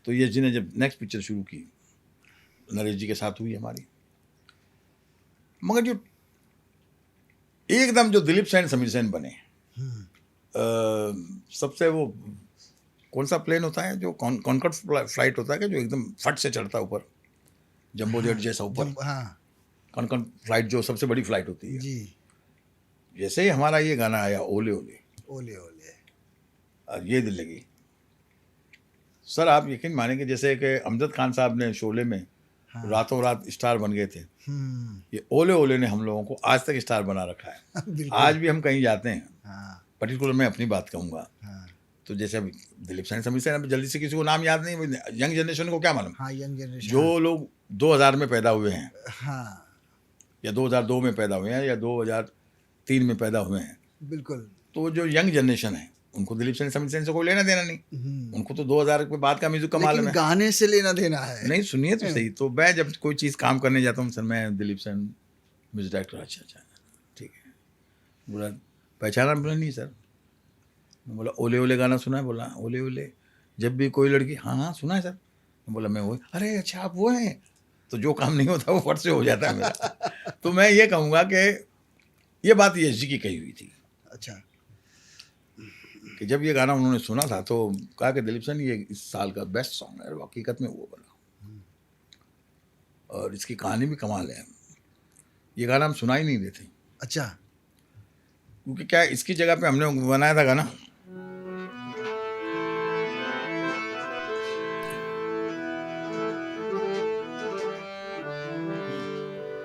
तो यश जी ने जब नेक्स्ट पिक्चर शुरू की, नरेश जी के साथ हुई हमारी, मगर जो एकदम जो दिलीप सेन समीर सेन बने, सबसे वो कौन सा प्लेन होता है जो कॉन्कॉर्ड फ्लाइट होता है कि जो एकदम फट से चढ़ता है ऊपर, जंबो जेट जैसा ऊपर, हाँ कॉन्कॉर्ड फ्लाइट जो सबसे बड़ी फ्लाइट होती है, जी, जैसे ही हमारा ये गाना आया ओले ओले, ओले ओले, और ये दिल लगी सर, आप यकीन मानेंगे जैसे कि अमजद खान साहब ने शोले में हाँ रातों रात स्टार बन गए थे, हम्म, ये ओले ओले ने हम लोगों को आज तक स्टार बना रखा है। बिल्कुल, आज भी हम कहीं जाते हैं, हाँ पर्टिकुलर मैं अपनी बात कहूँगा, हाँ तो जैसे अभी दिलीप सेन समीर सेन, अभी जल्दी से किसी को नाम याद नहीं, यंग जनरेशन को क्या मालूम, हाँ, यंग जनरेशन, जो लोग 2000 में पैदा हुए हैं हाँ या 2002 में पैदा हुए हैं या 2003 में पैदा हुए हैं, बिल्कुल, तो जो यंग जनरेशन है उनको दिलीप सेन समीर सेन से कोई लेना देना नहीं, उनको तो 2000 के बाद का म्यूजिक का मालूम लेकिन है। गाने से लेना देना है। नहीं सुनिए तो सही, तो मैं जब कोई चीज़ काम करने जाता हूँ सर, मैं दिलीप सेन म्यूजिक डायरेक्टर, अच्छा अच्छा ठीक है, बोला पहचाना, बोला नहीं सर, मैं बोला ओले ओले गाना सुना है, बोला ओले ओले जब भी कोई लड़की, हाँ हाँ सुना है सर, मैं बोला मैं वो, अरे अच्छा आप वो हैं, तो जो काम नहीं होता वो फट से हो जाता है मेरा। तो मैं ये कहूँगा कि ये बात यश जी की कही हुई थी अच्छा, कि जब ये गाना उन्होंने सुना था तो कहा कि दिलीप सेन ये इस साल का बेस्ट सॉन्ग है, और हकीकत में वो बना, और इसकी कहानी भी कमाल है। ये गाना हम सुना ही नहीं देते, अच्छा, क्योंकि क्या इसकी जगह पे हमने बनाया था गाना,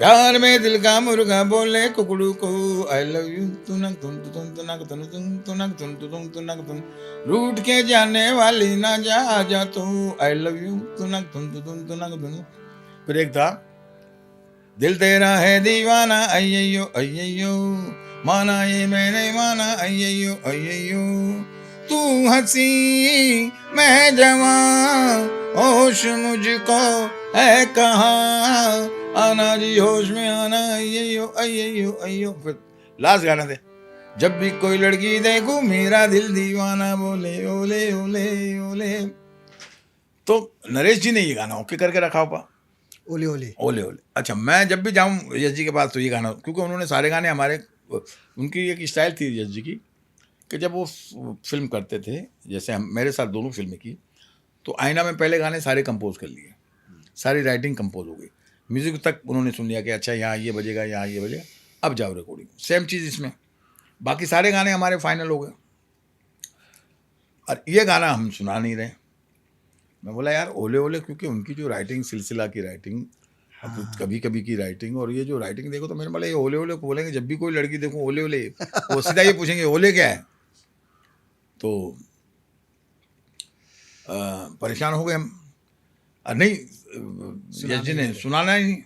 प्यार में दिल का मुर्गा बोले कुकड़ू को आई लव यू तुनक तुन तुन तुनक तुन तुन तुनक तुन तुन तुनक तुन, रूठ के जाने वाली ना जा तू, आई लव यू तुनक तुन तुन तुनक तुन। फिर एक था, दिल तेरा है दीवाना अय्यो अय्यो, माना ये मैंने माना अय्यो अय्यो, तू हंसी मैं जवां, होश मुझको है कहाँ, आना जी होश में आना अय्यो अय्यो अय्यो। फिर लास्ट गाना थे, जब भी कोई लड़की देखूं मेरा दिल दीवाना बोले ओले ओले ओले। तो नरेश जी ने ये गाना ओके करके रखा हुआ, ओले ओले, ओले ओले। अच्छा, मैं जब भी जाऊं यश जी के पास तो ये गाना, क्योंकि उन्होंने सारे गाने हमारे, उनकी एक स्टाइल थी यश जी की कि जब वो फिल्म करते थे, जैसे हम मेरे साथ दोनों फिल्में की, तो आईना में पहले गाने सारे कंपोज कर लिए, सारी राइटिंग कंपोज हो गई, म्यूजिक तक उन्होंने सुन लिया कि अच्छा यहाँ ये बजेगा यहाँ ये बजेगा, अब जाओ रिकॉर्डिंग, सेम चीज़ इसमें, बाकी सारे गाने हमारे फाइनल हो गए, और ये गाना हम सुना नहीं रहे। मैं बोला यार ओले ओले, क्योंकि उनकी जो राइटिंग, सिलसिला की राइटिंग, अब कभी कभी की राइटिंग, और ये जो राइटिंग देखो, तो मैंने बोला ये ओले ओले को बोलेंगे, जब भी कोई लड़की देखो ओले ओले, वो सीधा ये पूछेंगे ओले क्या है, तो परेशान हो गए हम। नहीं यश जी ने सुनाना ही नहीं,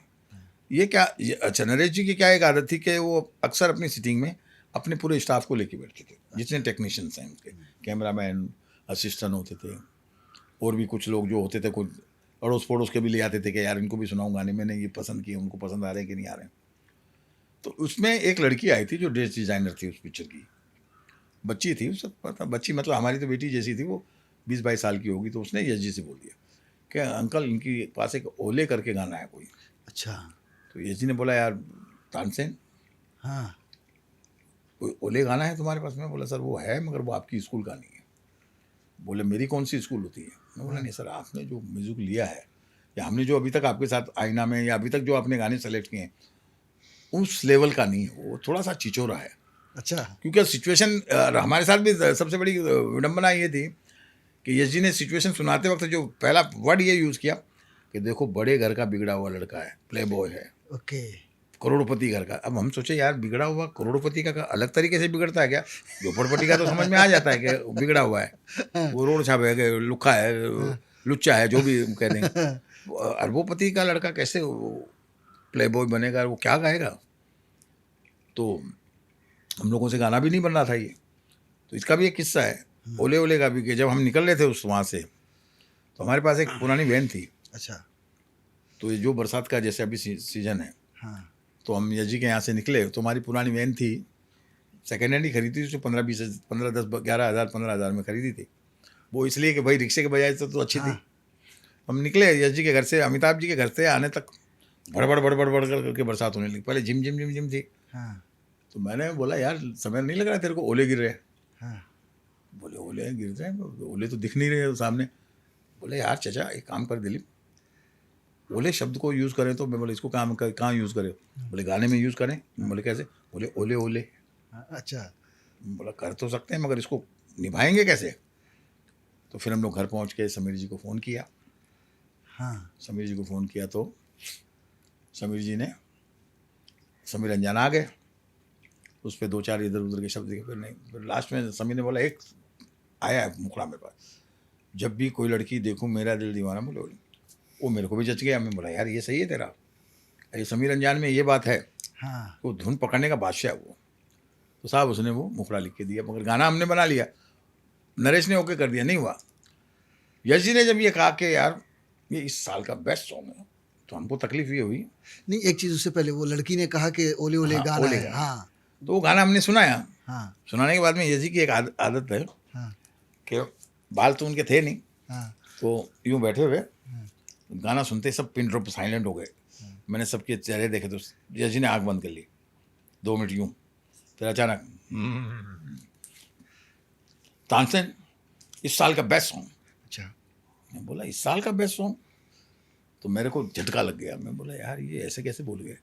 ये क्या अच्छा, नरेश जी की क्या एक आदत थी कि वो अक्सर अपनी सिटिंग में अपने पूरे स्टाफ को लेके बैठते थे, जितने टेक्नीशियंस हैं उनके, कैमरामैन, असिस्टेंट होते थे, और भी कुछ लोग जो होते थे, कुछ अड़ोस पड़ोस के भी ले आते थे कि यार इनको भी सुनाऊँ गाने, मैंने ये पसंद किए, उनको पसंद आ रहे हैं कि नहीं आ रहे हैं। तो उसमें एक लड़की आई थी जो ड्रेस डिज़ाइनर थी उस पिक्चर की, बच्ची थी, उससे पता, बच्ची मतलब हमारी तो बेटी जैसी थी, वो 20-22 साल की होगी, तो उसने यश जी से बोल दिया कि अंकल इनकी पास एक ओले करके गाना है कोई। अच्छा, तो यश जी ने बोला यार तानसेन, हाँ कोई ओले गाना है तुम्हारे पास में? बोला सर वो है, मगर वो आपकी स्कूल का नहीं है। बोले मेरी कौन सी स्कूल होती है? मैं बोला नहीं सर, आपने जो म्यूज़िक लिया है, या हमने जो अभी तक आपके साथ आईना में, या अभी तक जो आपने गाने सेलेक्ट किए हैं, उस लेवल का नहीं है, वो थोड़ा सा चिचोरा है। अच्छा, क्योंकि सिचुएशन हमारे साथ भी सबसे बड़ी विडम्बना ये थी कि यश जी ने सिचुएशन सुनाते वक्त जो पहला वर्ड ये यूज़ किया कि देखो बड़े घर का बिगड़ा हुआ लड़का है, प्ले बॉय है, ओके, करोड़पति घर का। अब हम सोचे यार बिगड़ा हुआ करोड़पति का अलग तरीके से बिगड़ता है क्या? झोपड़पति का तो समझ में आ जाता है कि बिगड़ा हुआ है, वो रोड छाप है, लुखा है, लुच्चा है, जो भी कह दें। अरबोपति का लड़का कैसे प्ले बॉय बनेगा, वो क्या गाएगा? तो हम लोगों से गाना भी नहीं बन रहा था ये। तो इसका भी एक किस्सा है ओले ओले का भी, कि जब हम निकल रहे थे उस वहाँ से, तो हमारे पास एक पुरानी वैन थी। अच्छा, तो ये जो बरसात का जैसे अभी सीजन है, हाँ तो हम यजी के यहाँ से निकले, तो हमारी पुरानी वैन थी, सेकेंड हैंड ही खरीदी थी, उसको 15-20 15 10 11 हज़ार 15 हज़ार में खरीदी थी। वो इसलिए कि भाई रिक्शे के बजाय तो अच्छी थी। हम निकले यश जी के घर से, अमिताभ जी के घर से आने तक बड़बड़ बड़बड़ बड़ करके बरसात होने लगी। पहले झिम झिम झिम झिम थी, हाँ तो मैंने बोला यार समय नहीं लग रहा तेरे को, ओले गिर रहे हैं। हाँ बोले ओले गिर रहे हैं, ओले तो दिख नहीं रहे सामने। बोले यार चाचा एक काम कर दिलीप, ओले शब्द को यूज़ करें तो मैं बोले इसको कहाँ यूज़ करें? बोले गाने में यूज़ करें। बोले कैसे? बोले ओले ओले। हाँ, अच्छा बोला कर तो सकते हैं मगर इसको निभाएंगे कैसे? तो फिर हम लोग घर पहुंच के समीर जी को फ़ोन किया। हाँ समीर जी को फ़ोन किया तो समीर जी ने, समीर रंजन आ गए, उस पर 2-4 इधर उधर के शब्द दिखे, फिर नहीं, फिर लास्ट में समीर ने बोला एक आया है मुखड़ा मेरे पास, जब भी कोई लड़की देखूं मेरा दिल दीवाना। बोले बोले वो मेरे को भी जच गया। मैं बोला यार ये सही है तेरा, ये समीर रंजान में ये बात है, हाँ वो धुन पकड़ने का बादशाह है वो। तो साहब उसने वो मुखड़ा लिख के दिया, मगर गाना हमने बना लिया, नरेश ने ओके कर दिया, नहीं हुआ। यश जी ने जब ये कहा कि यार ये इस साल का बेस्ट सॉन्ग है, तो हमको तकलीफ ये हुई। नहीं, एक चीज उससे पहले वो लड़की ने कहा कि ओले ओले हाँ, गाना ओले है। गाना। हाँ तो वो गाना हमने सुनाया। हाँ सुनाने के बाद में यश जी की एक आदत है हाँ कि बाल तो उनके थे नहीं, हाँ तो यूँ बैठे हुए गाना सुनते सब पिन ड्रॉप साइलेंट हो गए। मैंने सबके चेहरे देखे तो यश जी ने आँख बंद कर ली 2 मिनट यूँ, फिर अचानक तानसेन इस साल का बेस्ट सॉन्ग। अच्छा मैं बोला इस साल का बेस्ट सॉन्ग, तो मेरे को झटका लग गया। मैं बोला यार ये ऐसे कैसे बोल गए?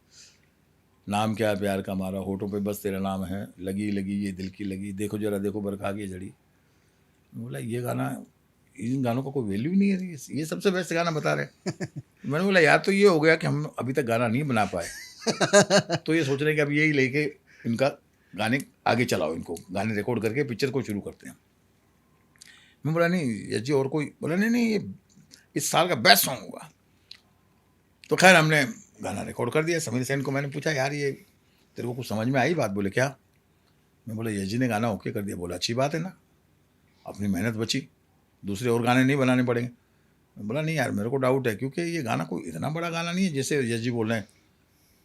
नाम क्या प्यार का हमारा, होठों पे बस तेरा नाम है, लगी लगी ये दिल की लगी, देखो जरा देखो बरखा की जड़ी। मैं बोला ये गाना, इन गानों का कोई वैल्यू नहीं है, ये सबसे बेस्ट गाना बता रहे। मैंने बोला यार तो ये हो गया कि हम अभी तक गाना नहीं बना पाए, तो ये सोच रहे हैं कि अब यही लेके इनका गाने आगे चलाओ, इनको गाने रिकॉर्ड करके पिक्चर को शुरू करते हैं। मैं बोला नहीं यश जी और कोई? बोला नहीं नहीं ये इस साल का बेस्ट सॉन्ग होगा। तो खैर हमने गाना रिकॉर्ड कर दिया। समीर सेन को मैंने पूछा यार ये तेरे को कुछ समझ में आई बात? बोले क्या? मैं बोला यश जी ने गाना ओके कर दिया। बोला अच्छी बात है ना, अपनी मेहनत बची, दूसरे और गाने नहीं बनाने पड़ेंगे। मैं बोला नहीं यार मेरे को डाउट है, क्योंकि ये गाना कोई इतना बड़ा गाना नहीं है जैसे यश जी बोल रहे हैं।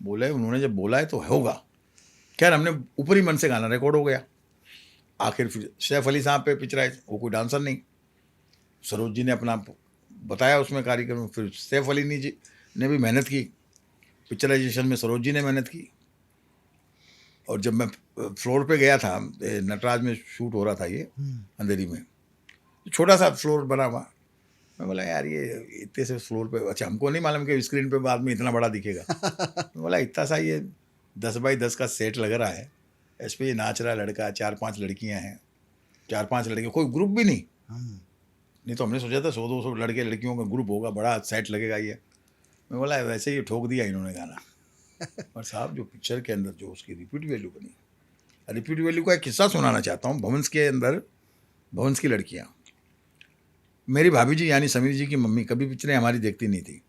बोले उन्होंने जब बोला है तो होगा। खैर हमने ऊपरी मन से गाना रिकॉर्ड हो गया। आखिर फिर सैफ अली साहब पे पिक्चराइज, वो कोई डांसर नहीं, सरोज जी ने अपना बताया उसमें कार्यक्रम, फिर सैफ अली जी ने भी मेहनत की, पिक्चराइजेशन में सरोज जी ने मेहनत की। और जब मैं फ्लोर पे गया था, नटराज में शूट हो रहा था ये अंधेरी में, छोटा सा फ्लोर बना हुआ। मैं बोला यार ये इतने से फ्लोर पे, अच्छा हमको नहीं मालूम कि स्क्रीन पे बाद में इतना बड़ा दिखेगा। मैं बोला इतना सा ये 10 बाई 10 का सेट लग रहा है, इस पर ये नाच रहा लड़का, 4-5 लड़कियां हैं, 4-5 लड़के, कोई ग्रुप भी नहीं। नहीं तो हमने सोचा था 100-200 लड़के लड़कियों का ग्रुप होगा, बड़ा सेट लगेगा ये। मैं बोला वैसे ही ठोक दिया इन्होंने गाना। और साहब जो पिक्चर के अंदर जो उसकी रिपीट वैल्यू बनी, रिपीट वैल्यू का एक किस्सा सुनाना चाहता हूँ। भवंस के अंदर, भवंस की लड़कियाँ, मेरी भाभी जी यानी समीर जी की मम्मी कभी पिक्चरें हमारी देखती नहीं थी।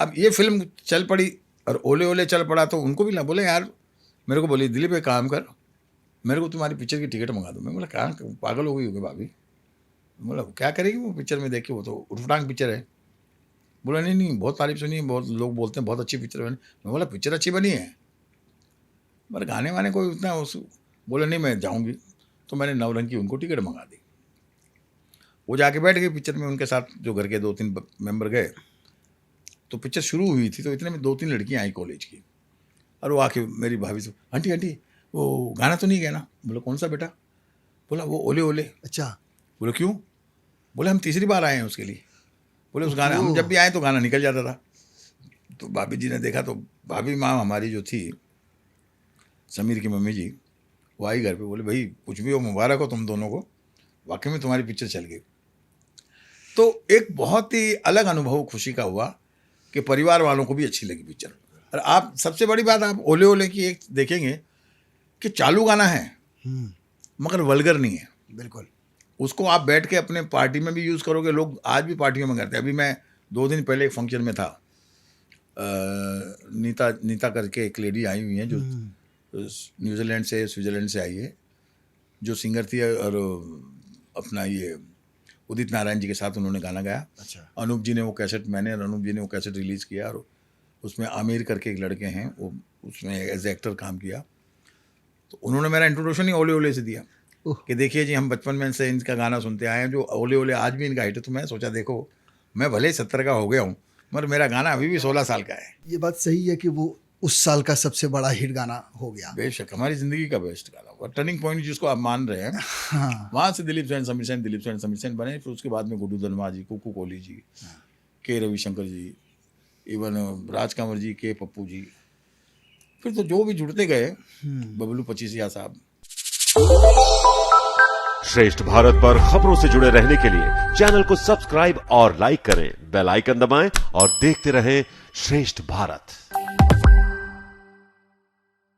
अब ये फिल्म चल पड़ी और ओले ओले चल पड़ा, तो उनको भी ना बोले यार, मेरे को बोली दिलीप एक काम कर, मेरे को तुम्हारी पिक्चर की टिकट मंगा दो। मैं बोला कहाँ पागल हो गई होगी भाभी? बोला क्या करेगी वो पिक्चर में, देखी वो तो उठपटांग पिक्चर है। बोला नहीं नहीं बहुत तारीफ सुनी है, बहुत लोग बोलते हैं बहुत अच्छी पिक्चर बनी। मैं बोला पिक्चर अच्छी बनी है पर गाने वाने कोई उतना उस, बोले नहीं मैं जाऊँगी। तो मैंने नवरंग की उनको टिकट मंगा दी, वो जाके बैठ गई पिक्चर में, उनके साथ जो घर के 2-3 मेंबर गए। तो पिक्चर शुरू हुई थी, तो इतने में 2-3 लड़कियाँ आई कॉलेज की, और वो आके मेरी भाभी से, आंटी आंटी वो गाना तो नहीं गया ना? बोला कौन सा बेटा? बोला वो ओले ओले। अच्छा बोले क्यों? बोले हम तीसरी बार आए हैं उसके लिए। बोले उस गाने, हम जब भी आए तो गाना निकल जाता था। तो भाभी जी ने देखा, तो भाभी माँ हमारी जो थी, समीर की मम्मी जी, वो आई घर पे, बोले भाई कुछ भी हो मुबारक हो तुम दोनों को, वाकई में तुम्हारी पिक्चर चल गई। तो एक बहुत ही अलग अनुभव खुशी का हुआ कि परिवार वालों को भी अच्छी लगी पिक्चर। और आप सबसे बड़ी बात, आप ओले ओले की एक देखेंगे कि चालू गाना है मगर वल्गर नहीं है। बिल्कुल। उसको आप बैठ के अपने पार्टी में भी यूज़ करोगे, लोग आज भी पार्टियों में करते हैं। अभी मैं 2 दिन पहले एक फंक्शन में था, नीता करके एक लेडी आई हुई है जो न्यूजीलैंड से, स्विट्ज़रलैंड से आई है, जो सिंगर थी, और अपना ये उदित नारायण जी के साथ उन्होंने गाना गाया। अच्छा। अनूप जी ने वो कैसेट, मैंने और अनूप जी ने वो कैसेट रिलीज़ किया, और उसमें आमिर करके एक लड़के हैं, वो उसमें एज एक्टर काम किया। तो उन्होंने मेरा इंट्रोडक्शन ही ओले ओले से दिया कि देखिए जी हम बचपन में से इनका गाना सुनते आए हैं, जो ओले ओले आज भी इनका हिट है। तो मैं सोचा देखो मैं भले ही 70 का हो गया हूँ, मगर मेरा गाना अभी भी 16 साल का है। ये बात सही है कि वो उस साल का सबसे बड़ा हिट गाना हो गया। बेशक हमारी जिंदगी का बेस्ट गाना होगा, टर्निंग पॉइंट जिसको आप मान रहे हैं। हाँ वहाँ से दिलीप सेन समीर सेन, दिलीप सेन समीर सेन बने, फिर उसके बाद में गुड्डू धनवा जी, कुकू कोहली जी, के रविशंकर जी, इवन राज कंवर जी, के पप्पू जी, फिर तो जो भी जुड़ते गए, बबलू पचीसिया साहब। श्रेष्ठ भारत पर खबरों से जुड़े रहने के लिए चैनल को सब्सक्राइब और लाइक करें, बेल आइकन दबाएं और देखते रहें श्रेष्ठ भारत।